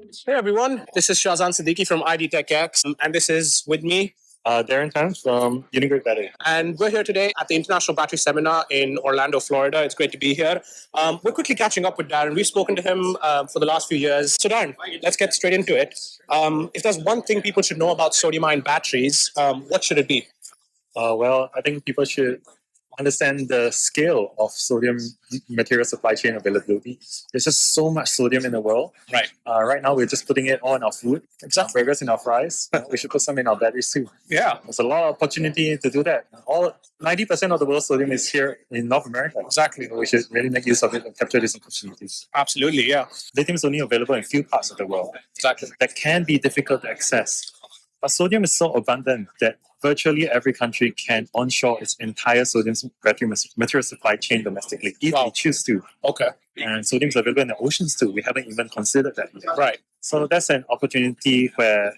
Hey everyone, this is Shazan Siddiqi from IDTechEx, and this is with me. Darren Tan from UNIGRID Battery. And we're here today at the International Battery Seminar in Orlando, Florida. It's great to be here. We're quickly catching up with Darren. We've spoken to him for the last few years. So Darren, let's get straight into it. If there's one thing people should know about sodium-ion batteries, what should it be? Well, I think people should understand the scale of sodium material supply chain availability. There's just so much sodium in the world. Right. Right now, we're just putting it all in our food, Exactly. burgers in our fries. We should put some in our batteries too. Yeah, There's a lot of opportunity to do that. 90% of the world's sodium is here in North America. exactly. We should really make use of it and capture these opportunities. Absolutely, yeah. Lithium is only available in few parts of the world Exactly. that can be difficult to access. But sodium is so abundant that virtually every country can onshore its entire sodium battery material supply chain domestically if Wow. they choose to. Okay. And sodium is available in the oceans too. We haven't even considered that yet. Right. So that's an opportunity where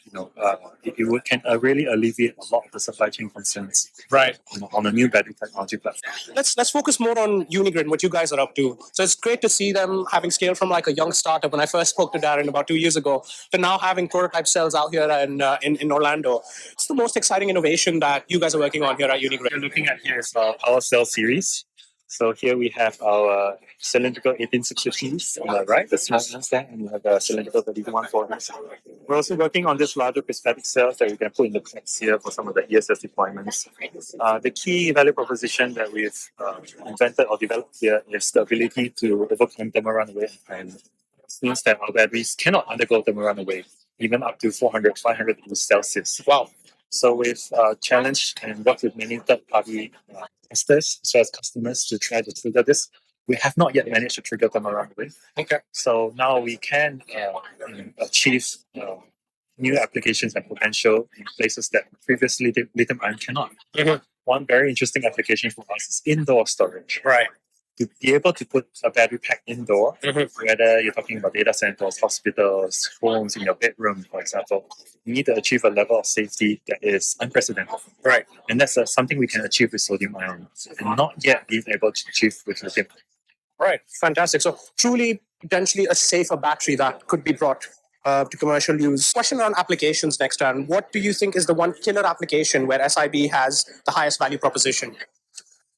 it can really alleviate a lot of the supply chain concerns. Right. On a new battery technology platform. Let's focus more on UNIGRID and what you guys are up to. So it's great to see them having scaled from like a young startup when I first spoke to Darren about 2 years ago to now having prototype cells out here in Orlando. It's the most exciting innovation that you guys are working on here at What UNIGRID. you're looking at here is our power cell series. So here we have our cylindrical 18650s on the right, the small ones there, and we have the cylindrical 3140s. We're also working on this larger prismatic cells that we can put in the packs here for some of the ESS deployments. The key value proposition that we've invented or developed here is the ability to overcome thermal runaway, and means that our batteries cannot undergo thermal runaway, even up to 400, 500 degrees Celsius. Wow. So we've challenged and worked with many third-party testers as well as customers to try to trigger this. We have not yet managed to trigger thermal runaway. Okay. So now we can achieve new applications and potential in places that previously lithium-ion cannot. Mhm. One very interesting application for us is indoor storage. Right. To be able to put a battery pack indoor, Mhm. whether you're talking about data centers, hospitals, homes, in your bedroom, for example, you need to achieve a level of safety that is unprecedented. Right. And that's something we can achieve with sodium ion and not yet being able to achieve with lithium. Right. Fantastic. So truly, potentially a safer battery that could be brought to commercial use. Question on applications next, Darren. What do you think is the one killer application where SIB has the highest value proposition?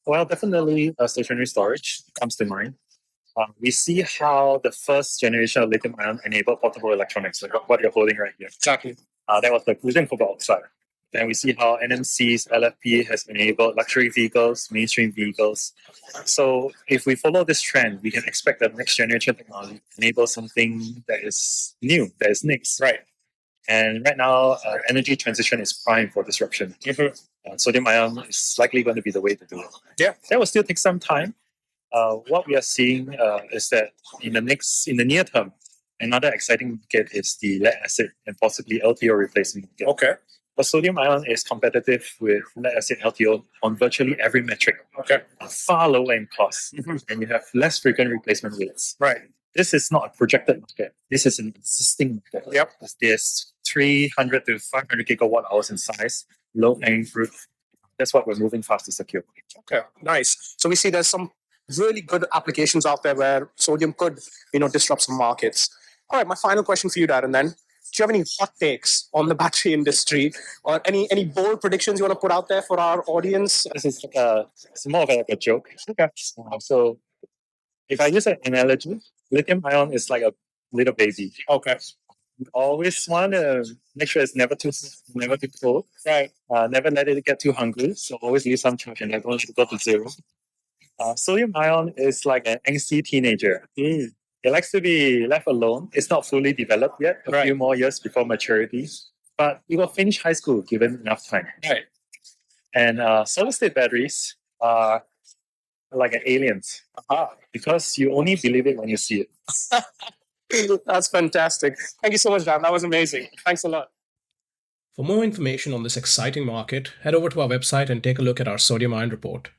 Well, definitely stationary storage comes to mind. We see how the first generation of lithium ion enabled portable electronics, like what you're holding right here. Exactly. That was the lithium cobalt oxide. Then we see how NMC's LFP has enabled luxury vehicles, mainstream vehicles. So if we follow this trend, we can expect that next generation technology enable something that is new, that is next. Right. And right now, energy transition is prime for disruption. Sodium ion is likely going to be the way to do it. Yeah. That will still take some time. What we are seeing is that in the near term, another exciting market is the lead acid and possibly LTO replacement market. Okay. But sodium ion is competitive with lead acid LTO on virtually every metric. Okay. Far lower in cost, and you have less frequent replacement rates. Right. This is not a projected market. This is an existing market. Yep. There's 300 to 500 gigawatt hours in size, low hanging fruit. That's what we're moving fast to secure. Okay. Nice. So we see there's some really good applications out there where sodium could, disrupt some markets. All right. My final question for you, Darren, then. Do you have any hot takes on the battery industry or any bold predictions you want to put out there for our audience? This is it's more of a joke. Okay. So if I use an analogy, lithium ion is like a little baby. Okay. You always want to make sure it's never too cold. Right. Never let it get too hungry. So always leave some charge and don't let it go to zero. Sodium ion is like an angsty teenager. It likes to be left alone. It's not fully developed yet. A few more years before maturity, but it will finish high school given enough time. Right. And solid-state batteries are like aliens because you only believe it when you see it. That's fantastic. Thank you so much, Dan. That was amazing. Thanks a lot. For more information on this exciting market, head over to our website and take a look at our sodium ion report.